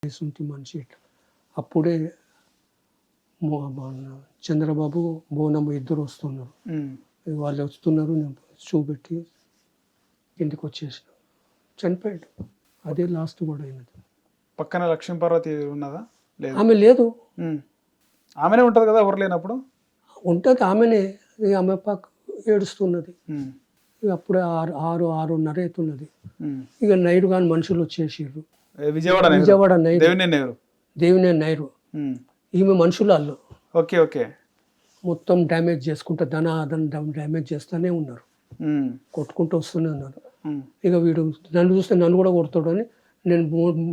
వేసుంటి మనిషి ఇట్లా. అప్పుడే మన చంద్రబాబు బోనమ్మ ఇద్దరు వస్తున్నారు. వాళ్ళు వస్తున్నారు, నేను చూపెట్టి ఇంటికి వచ్చేసిన, చనిపోయాడు. అదే లాస్ట్ కూడా అయినది. పక్కన లక్ష్మీ పార్వతి ఉన్నదా? లేదు, ఆమె లేదు. ఆమెనే ఉంటుంది కదా ఎవరు లేనప్పుడు. ఉంటుంది ఆమెనే. ఆమె పక్క ఏడుస్తున్నది. అప్పుడే 6:30 అవుతున్నది. ఇక నైరు కానీ మనుషులు వచ్చేసారు. విజయవాడ నైరు, దేవినే నైరు. ఈమె మనుషులు వాళ్ళు. Okay okay. మొత్తం డ్యామేజ్ చేసుకుంటా డ్యామేజ్ చేస్తూనే ఉన్నారు, కొట్టుకుంటూ వస్తూనే ఉన్నారు. ఇక వీడు నన్ను చూస్తే నన్ను కూడా కొడతాడు అని నేను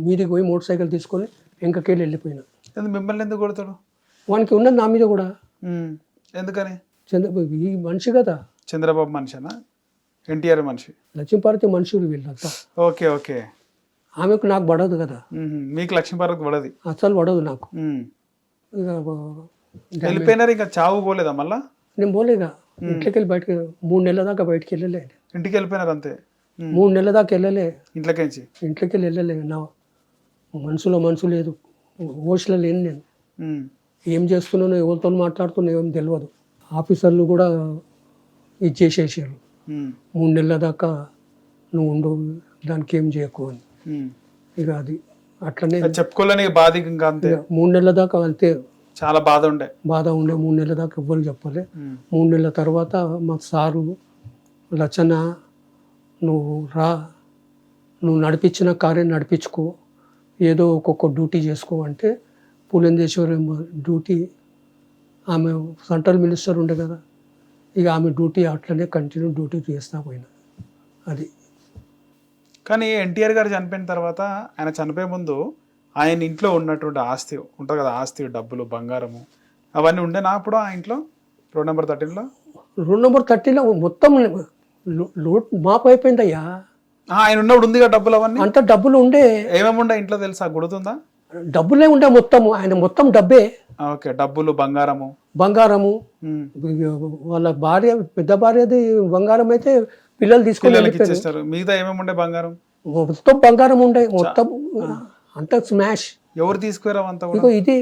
మీదికి పోయి మోటార్ సైకిల్ తీసుకొని వెంకకెళ్ళి వెళ్ళిపోయినా. మిమ్మల్ని ఎందుకు కొడతాడు? వానికి ఉన్నది నా మీద కూడా. ఎందుకని? చంద్రబాబు ఈ మనిషి కదా. చంద్రబాబు మనిషినా? ఎన్టీఆర్ మనిషి. లక్ష్మీపార్వతి మనుషులు వీళ్ళంతా. Okay okay. ఆమెకు నాకు పడదు కదా. మీకు లక్ష్మీపార్వతి పడదు? అసలు పడదు నాకు. ఇక వెళ్ళిపోయినారు, ఇంకా చావు పోలేదా మళ్ళా? నేను పోలేగా. ఇంట్లోకి వెళ్ళి బయటకి 3 నెలల దాకా బయటకి వెళ్ళలే. ఇంటికి వెళ్ళిపోయినారు అంతే? 3 నెలల దాకా వెళ్ళలే. ఇంట్లోకి వెళ్ళలే. నా మనసు లేదు, ఓషలో లేను నేను. ఏం చేస్తున్నానో, ఎవరితో మాట్లాడుతున్నా ఏం తెలియదు. ఆఫీసర్లు కూడా ఇది చేసేసారు. 3 నెలల దాకా నువ్వు ఉండు, దానికి ఏం చేయకు అని. ఇక అది అట్లనే చెప్పుకోలేని బాధ. ఇంకా అంతే. 3 నెలల దాకా అంతే. చాలా బాధ ఉండే. 3 నెలల దాకా ఎవ్వరు చెప్పలే. 3 నెలల తర్వాత మా సారు, రచన నువ్వు రా, నువ్వు నడిపించిన కారే నడిపించుకో, ఏదో ఒక్కొక్క డ్యూటీ చేసుకో అంటే పులందేశ్వరి డ్యూటీ, ఆమె సెంట్రల్ మినిస్టర్ ఉండే కదా, ఇక ఆమె డ్యూటీ అట్లనే కంటిన్యూ డ్యూటీ చేస్తా పోయినా. అది. కానీ ఎన్టీఆర్ గారు చనిపోయిన తర్వాత, ఆయన చనిపోయే ముందు ఆయన ఇంట్లో ఉన్నటువంటి ఆస్తి ఉంటుంది కదా, ఆస్తి, డబ్బులు, బంగారము అవన్నీ ఉండేనా అప్పుడు ఆ ఇంట్లో? రోడ్ నెంబర్ 13లో? రోడ్ నెంబర్ 13లో మొత్తం లోట్ మాపు అయిపోయిందయ్యా. ఆయన ఉన్నప్పుడు ఉంది కదా డబ్బులు, అవన్నీ అంత డబ్బులు ఉండే. ఏమేమి ఉండే ఇంట్లో తెలుసా, గుర్తుందా? డబ్బులే ఉండే మొత్తం, ఆయన మొత్తం డబ్బే. ఓకే. డబ్బులు, బంగారము. వాళ్ళ భార్య, పెద్ద భార్యది బంగారం అయితే పిల్లలు తీసుకొని ఇచ్చేస్తారు. మిగతా ఏమేమి ఉండే? బంగారం మొత్తం బంగారం ఉండే మొత్తం, అంత స్మాష్. ఎవరు తీసుకురా అంతా? ఇది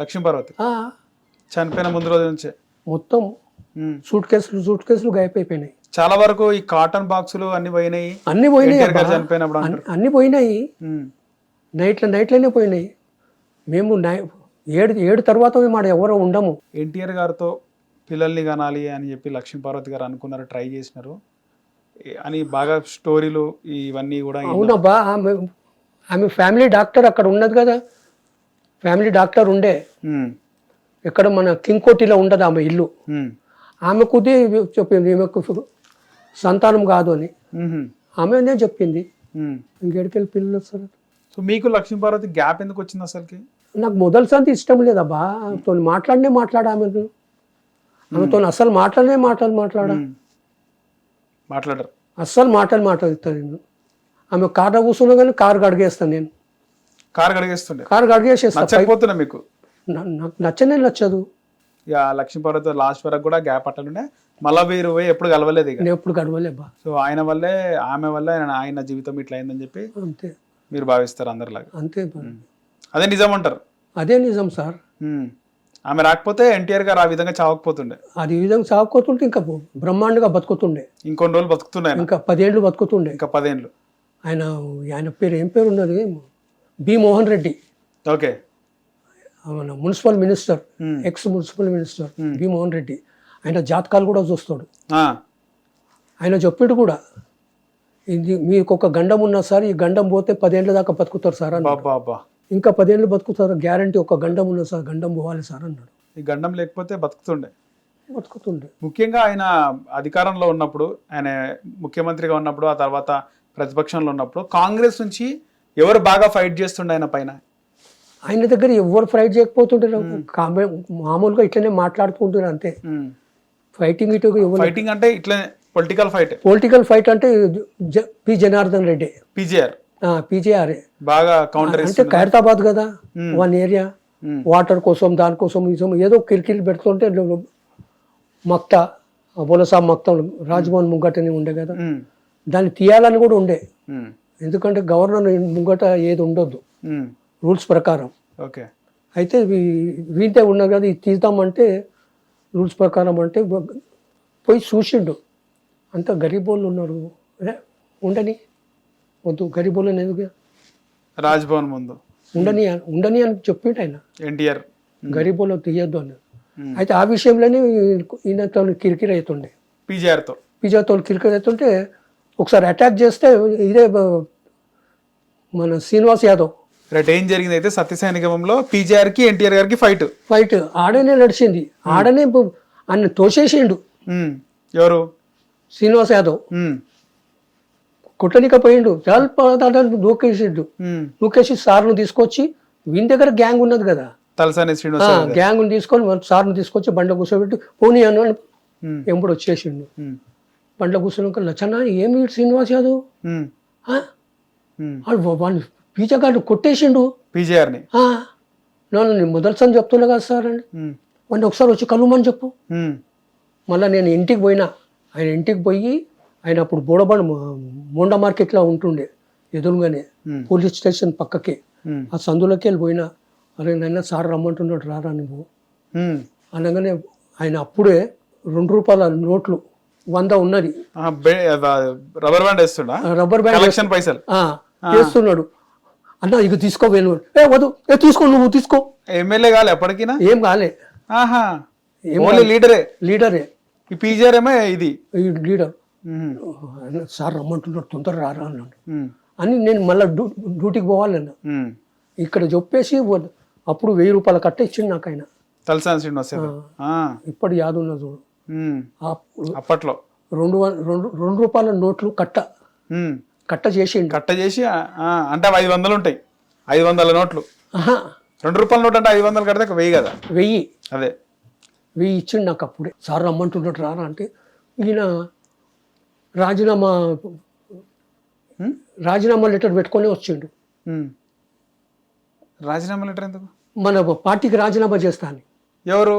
లక్ష్మీ పార్వతి చనిపోయిన ముందు రోజు నుంచే మొత్తం సూట్ కేసులు గాయపోయినాయి. చాలా వరకు ఈ కాటన్ బాక్సులు అన్ని పోయినాయి. చనిపోయినప్పుడు అన్ని పోయినాయి. నైట్లోనే పోయినాయి. మేము 7 తర్వాత మాట ఎవరో ఉండము. ఎన్టీఆర్ గారితో పిల్లల్ని కనాలి అని చెప్పి లక్ష్మీ పార్వతి గారు అనుకున్నారు, ట్రై చేసినారు అని బాగా స్టోరీలు ఇవన్నీ కూడా. అవునబ్బా, ఆమె ఫ్యామిలీ డాక్టర్ అక్కడ ఉన్నది కదా, ఫ్యామిలీ డాక్టర్ ఉండే. ఎక్కడ మన కింగ్కోటిలో ఉండదు ఆమె ఇల్లు. ఆమెకు చెప్పింది ఈమెకు సంతానం కాదు అని, ఆమెనే చెప్పింది. ఇంకెడికెళ్ళి పిల్లలు వస్తారు. సో మీకు లక్ష్మీ పార్వతి గ్యాప్ ఎందుకు వచ్చింది అసలుకి? నాకు మొదటిసారి ఇష్టం లేదబ్బా, ఆమెతో మాట్లాడా. ఆమెతో అసలు మాట్లాడరు, అస్సలు మాట్లాడుతాను నేను. ఆమె కారు కూర్చున్నా కానీ కారు కడిగేస్తాను నేను. కారు కడిగేసేస్తాను. మీకు నాకు నచ్చదు. ఇక లక్ష్మీ పార్వతి లాస్ట్ వరకు కూడా గ్యాప్ అట్లనే, మళ్ళా మీరు ఎప్పుడు కలవలేదు. ఇక ఎప్పుడు కలవలేబా. సో ఆయన వల్లే, ఆమె వల్లే ఆయన జీవితం ఇట్లా అయిందని చెప్పి అంతే మీరు భావిస్తారు అందరిలాగా. అంతే. అదే నిజం అంటారు? అదే నిజం సార్. ఆమె రాకపోతే ఎన్టీఆర్ గారు ఆ విధంగా చావకపోతుండే. అది ఈ విధంగా చావకపోతుంటే ఇంకా బ్రహ్మాండంగా బతుకుతుండే. ఇంకొన్ని రోజులు బతుకుతుండే, ఇంకా 10 ఏళ్ళు బతుకుతుండే. ఇంకా 10 ఏళ్ళు. ఆయన పేరు ఏం పేరు ఉన్నది? బి మోహన్ రెడ్డి. ఓకే. మన municipal minister, ex municipal minister B Mohan Reddy. ఆయన జాతకాలు కూడా చూస్తాడు. ఆయన చెప్పాడు కూడా, ఇది మీకు ఒక గండం ఉన్నా సార్, ఈ గండం పోతే 10 ఏళ్ళ దాకా బతుకుతారు సార్ అన్నాడు. ఇంకా 10 ఏళ్ళు బతుకుతారు గ్యారంటీ, ఒక గండం ఉన్నా సార్, గండం పోవాలి సార్ అన్నాడు. ఈ గండం లేకపోతే బతుకుతుండే. ముఖ్యంగా ఆయన అధికారంలో ఉన్నప్పుడు, ఆయన ముఖ్యమంత్రిగా ఉన్నప్పుడు, ఆ తర్వాత ప్రతిపక్షంలో ఉన్నప్పుడు కాంగ్రెస్ నుంచి ఎవరు బాగా ఫైట్ చేస్తుండే ఆయన పైన? ఆయన దగ్గర ఎవరు ఫైట్ చేయకపోతుంటారు, మామూలుగా ఇట్లనే మాట్లాడుకుంటారు అంతే. ఫైటింగ్ ఫైటింగ్ అంటే ఇట్లనే పొలిటికల్ ఫైట్ అంటే పి జనార్దన్ రెడ్డి, పిజేఆర్ బాగా కౌంటర్. అంటే ఖైరతాబాద్ కదా వన్ ఏరియా, వాటర్ కోసం దానికోసం ఏదో కిరికిరి పెడుతుంటే మక్తా బోలసా మక్తా రాజ్భవన్ ముంగటని ఉండే కదా, దాన్ని తీయాలని కూడా ఉండే. ఎందుకంటే గవర్నర్ ముంగట ఏది ఉండొద్దు, రూల్స్ ప్రకారం. ఓకే. అయితే వీంటే ఉన్నారు కదా ఇది తీద్దామంటే రూల్స్ ప్రకారం అంటే పోయి చూసిండు. అంతా గరీబోళ్ళు ఉన్నారు. ఉండని వద్దు గరీబోళ్ళని ఎందుకు రాజ్భవన్ ముందు ఉండని అని చెప్పిండు ఆయన. ఎన్టీఆర్ గరీబోళ్ళు తీయద్దు అన్నారు. అయితే ఆ విషయంలోనే ఈయనతో కిరికిరి అవుతుండే. పిజాతో కిరికిరి అవుతుంటే ఒకసారి అటాక్ చేస్తే ఇదే మన శ్రీనివాస్ యాదవ్. రైట్. ఏం జరిగింది అయితే సత్యసైనికంలో పీజీఆర్ కి ఎన్టీఆర్ గారికి ఫైట్ ఆడనే నడిచింది. ఆడనే ఆయన తోసేసిండు. ఎవరు? శ్రీనివాస్ యాదవ్ కొట్టనికపోయిండు. చాలా దూకేసిండు. దూకేసి సార్ను తీసుకొచ్చి వీని దగ్గర గ్యాంగ్ ఉన్నది కదా తలసాని శ్రీనివాస్ గ్యాంగ్ తీసుకొని సార్ను తీసుకొచ్చి బండ్లో కూర్చోబెట్టి పోనీ అని ఎంపుడు వచ్చేసిండు. బండ్లో కూర్చున్నాక లచ్చన్న ఏమి శ్రీనివాస్ యాదవ్ వాళ్ళు పీజాగాడు కొట్టేసిండు పీజీఆర్ని. నేను మొదటిసారి చెప్తున్నా కదా సార్ అండి వాడిని ఒకసారి వచ్చి కలుమని చెప్పు. మళ్ళీ నేను ఇంటికి పోయినా. ఆయన ఇంటికి పోయి ఆయన అప్పుడు బోడబండ మోండా మార్కెట్లో ఉంటుండే ఎదురుగానే పోలీస్ స్టేషన్ పక్కకే. ఆ సందులోకి వెళ్ళి పోయినా. అరే నైనా సార్ రమ్మంటున్నాడు రారా నువ్వు అనగానే ఆయన అప్పుడే ₹2 నోట్లు 100 ఉన్నది రబ్బర్ బ్యాండ్ వేస్తున్నా రబ్బర్ బ్యాండ్ పైసలు చేస్తున్నాడు. అన్న ఇక తీసుకోవేను వద్దు తీసుకో నువ్వు తీసుకో. ఎమ్మెల్యే కాలే అప్పటికినా? ఏం కాలే. లీడరే. ఈ పీజీఆర్ ఏమో ఇది లీడర్. సార్ రమ్మంటున్నాడు తొందర రారా అన్నాడు అని నేను మళ్ళీ డ్యూటీకి పోవాలన్నా. ఇక్కడ చెప్పేసి అప్పుడు ₹1000 కట్ట ఇచ్చిండు నాకు ఆయన. తలసాని శ్రీనివాస్ ఇప్పుడు యాదున్న చూడు అప్పట్లో ₹2 నోట్లు కట్ట చేసి అంటే 500 ఉంటాయి. 500 నోట్లు. ₹2 నోట్ అంటే 500 కడితే 1000 కదా. 1000 అదే 1000 ఇచ్చిండు నాకు అప్పుడే. సార్ రమ్మంటున్నట్టు రారా అంటే ఈయన రాజీనామా లెటర్ పెట్టుకొని వచ్చిండు. రాజీనామా లెటర్ ఎందుకు? మన పార్టీకి రాజీనామా చేస్తాను. ఎవరు?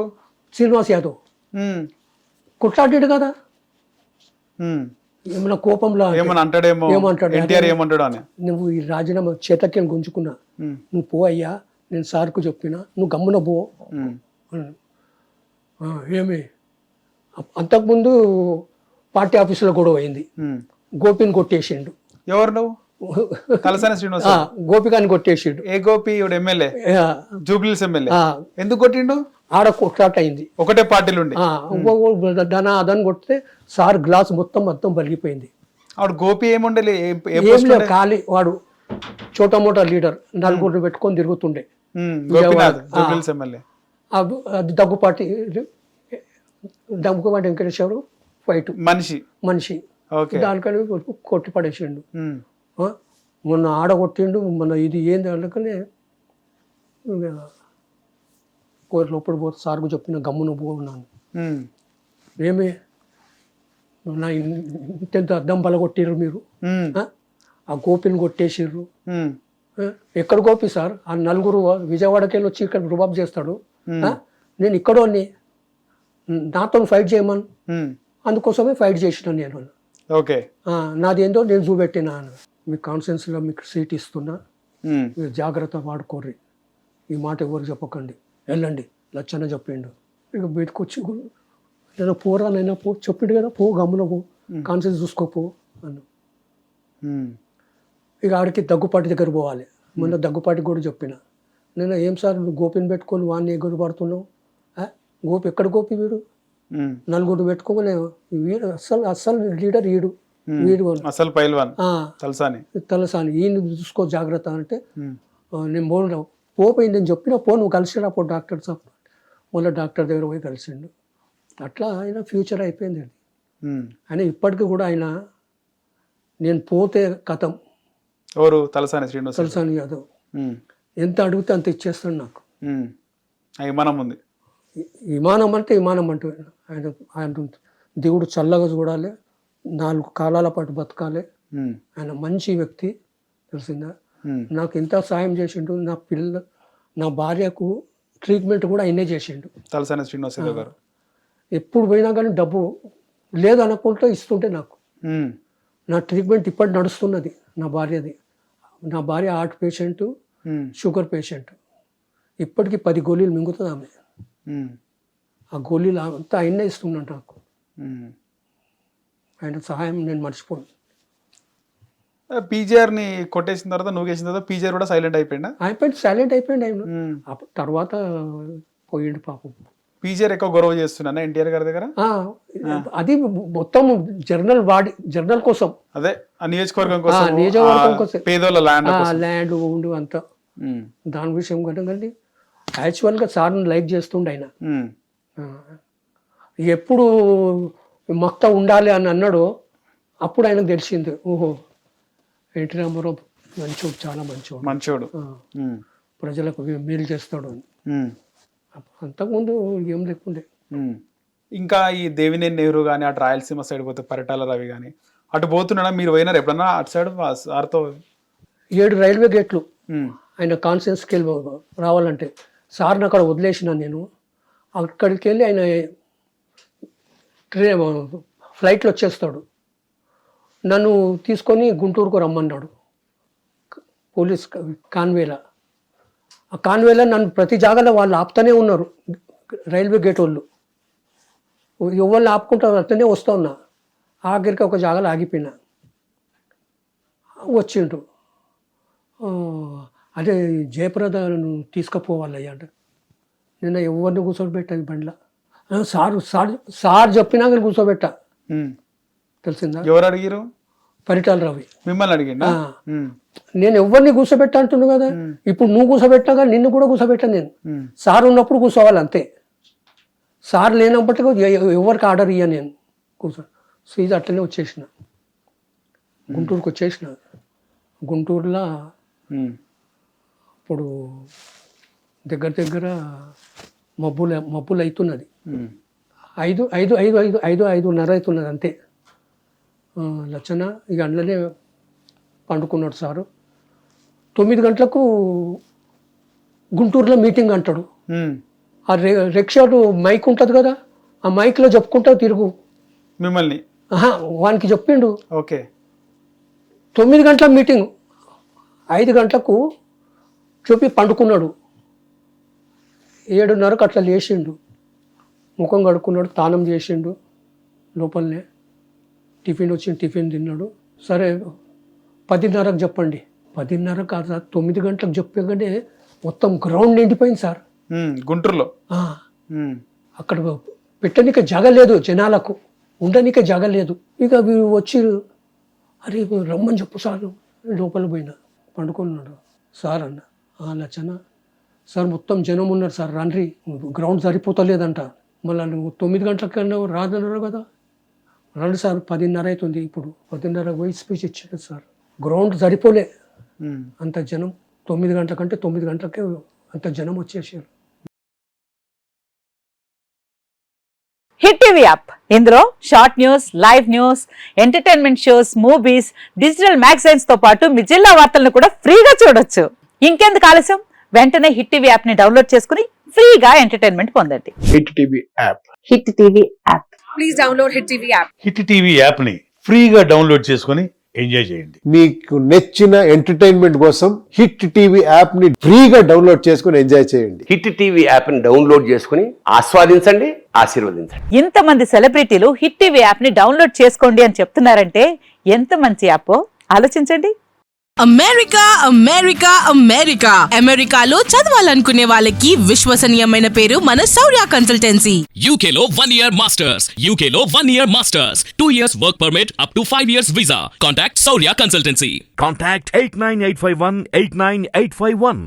శ్రీనివాస్ యాదవ్ కొట్లాడాడు కదా. ఏమన్నా కోపంలో ఏమంటాడు నువ్వు ఈ రాజీనామా చేతకి గుంజుకున్నా నువ్వు పో అయ్యా నేను సార్కు చెప్పినా నువ్వు గమ్మున పో. ఏమి అంతకుముందు పార్టీ ఆఫీసులో గొడవ అయింది. గోపిని కొట్టేసిండు. ఎవరు నువ్వు? తలసాని శ్రీనివాస్ గోపికాని కొట్టేసిండు. ఏ గోపి? ఎమ్మెల్యే జూబ్లీస్ ఎమ్మెల్యే. ఎందుకు కొట్టిండు? ఆడ కొట్లాట అయింది. ఒకటే పార్టీలు ఉండి అదని కొడితే సార్ గ్లాస్ మొత్తం పలిగిపోయింది. ఆవిడ గోపి ఏముండే ఖాళీ వాడు చోటా మోటా లీడర్ 4 పెట్టుకొని తిరుగుతుండే. అది దగ్గుపాటి వెంకటేశ్వరు ఫైట్ మనిషి దానికని కొట్టి పడేసిండు. మొన్న ఆడగొట్టిండు. మన ఇది ఏంది అందుకనే లోపల పోతే సార్కు చెప్పిన గమ్మును పోన్నాను. ఏమే నా ఇంతెంత అద్దం పలగొట్టిర్రు మీరు. ఆ గోపిని కొట్టేసిర్రు. ఎక్కడ గోపి సార్? ఆ 4 విజయవాడకి వెళ్ళి వచ్చి ఇక్కడ రుబాబ్ చేస్తాడు. నేను ఇక్కడోని నాతో ఫైట్ చేయమని అందుకోసమే ఫైట్ చేసిన నేను. నాదేందో నేను చూపెట్టినా. మీ కాన్ఫరెన్స్లో మీకు సీట్ ఇస్తున్నా మీరు జాగ్రత్త వాడుకోర్రి. ఈ మాట ఎవరు చెప్పకండి వెళ్ళండి లచ్చన్న చెప్పిండు. ఇక బయటకు వచ్చి నేను పోరానైనా పో చెప్పిండు కదా పో గమ్మున పో కాన్ఫరెన్స్ చూసుకోపో అన్న. ఇక ఆడికి దగ్గుపాటి దగ్గర పోవాలి. మొన్న దగ్గుపాటికి కూడా చెప్పిన నేను ఏం సార్ నువ్వు గోపిని పెట్టుకొని వాడిని ఎగురు పడుతున్నావు. గోపి ఎక్కడ గోపి వీడు 4 పెట్టుకోమని వీడు అస్సలు లీడర్ వీడు అసలు పైల్వాన్ తలసాని ఈయన చూసుకో జాగ్రత్త అంటే నేను పోపోయింది నేను చెప్పిన పో నువ్వు కలిసిరా పో డాక్టర్ సార్. మళ్ళీ డాక్టర్ దగ్గర పోయి కలిసిండు. అట్లా ఆయన ఫ్యూచర్ అయిపోయింది. అది ఆయన ఇప్పటికీ కూడా ఆయన నేను పోతే కథం. ఎవరు? తలసాని యాదవ్ ఎంత అడిగితే అంత ఇచ్చేస్తాడు నాకు. విమానం అంటే ఆయన దేవుడు చల్లగా చూడాలి. 4 కాలాల పాటు బతకాలి. ఆయన మంచి వ్యక్తి తెలిసిందా. నాకు ఎంత సాయం చేసిండు. నా భార్యకు ట్రీట్మెంట్ కూడా ఆయనే చేసిండు. తలసాని శ్రీనివాస్ గారు ఎప్పుడు పోయినా కానీ డబ్బు లేదు అనుకుంటే ఇస్తుంటే నాకు నా ట్రీట్మెంట్ ఇప్పటి నడుస్తున్నది. నా భార్య హార్ట్ పేషెంట్ షుగర్ పేషెంట్. ఇప్పటికీ 10 గోళీలు మింగుతుంది ఆమె. ఆ గోళీలు అంతా ఆయనే ఇస్తున్నాడు నాకు. ఆయన సహాయం నేను మర్చిపోను. పీజీఆర్ని కొట్టేసిన తర్వాత నువ్వు వేసిన తర్వాత పీజీఆర్ కూడా సైలెంట్ అయిపోయిందా? సైలెంట్ అయిపోయింది ఆయన. తర్వాత పోయిండు పాపం. పీజీఆర్ ఎక్కువ గొడవ చేస్తున్నా ఎన్టీఆర్ గారి దగ్గర. అది మొత్తం జర్నల్ కోసం, అదే నియోజకవర్గం కోసం, పేదోళ్ళ ల్యాండ్ ఉండి అంతా దాని విషయం కదండి. యాక్చువల్గా సార్ని లైక్ చేస్తుండే ఆయన. ఎప్పుడు మొత్త ఉండాలి అని అన్నాడో అప్పుడు ఆయనకు తెలిసింది, ఓహో ఎన్టీ రామారావు మంచోడు, చాలా మంచోడు, ప్రజలకు మేలు చేస్తాడు. అంతకుముందు ఏం లేకుండే. ఇంకా ఈ దేవినేని నెహ్రూ కానీ అటు రాయలసీమ సైడ్ పోతే పరిటాల రవి కానీ అటు పోతున్నాడా? మీరు పోయినారు ఎప్పుడన్నా అటు సైడ్ సార్తో? 7 రైల్వే గేట్లు ఆయన కాన్ఫరెన్స్కి వెళ్ళి రావాలంటే సార్ని అక్కడ వదిలేసిన నేను. అక్కడికి వెళ్ళి ఆయన ఫ్లైట్లో వచ్చేస్తాడు. నన్ను తీసుకొని గుంటూరుకు రమ్మన్నాడు పోలీస్ కాన్వేలా. ఆ కాన్వేలా నన్ను ప్రతి జాగాలో వాళ్ళు ఆపుతూనే ఉన్నారు, రైల్వే గేట్ వాళ్ళు. ఎవరిని ఆపుకుంటారు అట్లనే వస్తూ ఉన్నా. ఆఖరికి ఒక జాగాలో ఆగిపోయినా. వచ్చిండు, అదే జయప్రదను తీసుకుపోవాలయ్యా అంటే నిన్న ఎవరిని కూర్చోబెట్టాను బండ్ల. సార్ చెప్పినాక కూర్చోబెట్టా. తెలిసిందా? ఎవరు అడిగారు? పరిటాల రవి. మిమ్మల్ని అడిగిందా? నేను ఎవరిని కూర్చోబెట్టా అంటున్నావు కదా, ఇప్పుడు నువ్వు కూర్చోబెట్టాగా నిన్ను కూడా కూర్చోబెట్టా నేను. సార్ ఉన్నప్పుడు కూర్చోవాలి అంతే. సార్ లేనప్పటికీ ఎవరికి ఆర్డర్ ఇయ్యా నేను. కూర్చో సీజా అట్లనే వచ్చేసిన, గుంటూరుకు వచ్చేసిన. గుంటూరులో ఇప్పుడు దగ్గర మబ్బులు అవుతున్నది. 5:30 అవుతున్నది అంతే. లచ్చన ఇక అందులోనే పండుకున్నాడు సారు. 9 గంటలకు గుంటూరులో మీటింగ్ అంటాడు. ఆ రిక్షాడు మైక్ ఉంటుంది కదా, ఆ మైక్లో చెప్పుకుంటా తిరుగు మిమ్మల్ని. వానికి చెప్పిండు. ఓకే. 9 గంటల మీటింగ్, 5 గంటలకు చూపి పండుకున్నాడు. 7:30కు అట్లా లేచిండు, ముఖం కడుక్కున్నాడు, తానం చేసిండు. లోపలనే టిఫిన్ వచ్చింది, టిఫిన్ తిన్నాడు. సరే 10:30కు చెప్పండి. 10:30 కాదు సార్, 9 గంటలకు చెప్పగానే మొత్తం గ్రౌండ్ నిండిపోయింది సార్ గుంటూరులో. అక్కడ పెట్టనీకే జాగ లేదు, జనాలకు ఉండనీకే జాగ లేదు. ఇక వీరు వచ్చి అరే రమ్మని చెప్పు సార్. లోపల పోయినా, పండుకున్నాడు. సార్ అన్న, లచ్చన సార్ మొత్తం జనం ఉన్నారు సార్, రండి, గ్రౌండ్ సరిపోతలేదంట. మళ్ళీ నువ్వు 9 గంటలకన్నా రాదన్నారు కదా, రండి సార్ 10:30 అవుతుంది. ఇప్పుడు 10:30 పోయి స్పీచ్ ఇచ్చాడు సార్. గ్రౌండ్ సరిపోలే, అంత జనం. 9 గంటల కంటే 9 గంటలకే అంత జనం వచ్చేసారు. హిట్ టీవీ యాప్, ఇందులో short news, live news, entertainment shows, movies, digital magazines తో పాటు మీ జిల్లా వార్తలను కూడా ఫ్రీగా చూడొచ్చు. ఇంకెందుకు ఆలస్యం, వెంటనే హిట్ టీవీ యాప్ ని డౌన్లోడ్ చేసుకుని ఫ్రీగా ఎంటర్టైన్మెంట్ పొందండి. Hit TV app. Hit TV app. Please download hit TV app. Hit TV app ని ఫ్రీగా డౌన్లోడ్ చేసుకుని ఎంజాయ్ చేయండి. మీకు నచ్చిన ఎంటర్టైన్మెంట్ కోసం హిట్ టీవీ యాప్ ని ఫ్రీగా డౌన్లోడ్ చేసుకుని ఎంజాయ్ చేయండి. హిట్ టీవీ యాప్ ని డౌన్లోడ్ చేసుకుని ఆస్వాదించండి, ఆశీర్వదించండి. ఇంతమంది సెలబ్రిటీలు హిట్ టీవీ యాప్ ని డౌన్లోడ్ చేసుకోండి అని చెప్తున్నారంటే ఎంత మంచి యాప్ ఆలోచించండి. అమెరికా అమెరికా అమెరికా అమెరికాలో చదవాలనుకునే వాళ్ళకి విశ్వసనీయమైన పేరు మన శౌర్య కన్సల్టెన్సీ. UK లో 1 year masters, UK లో 1 year masters, 2 years work permit up to 5 years visa. Contact Saurya Consultancy. Contact 89851 89851.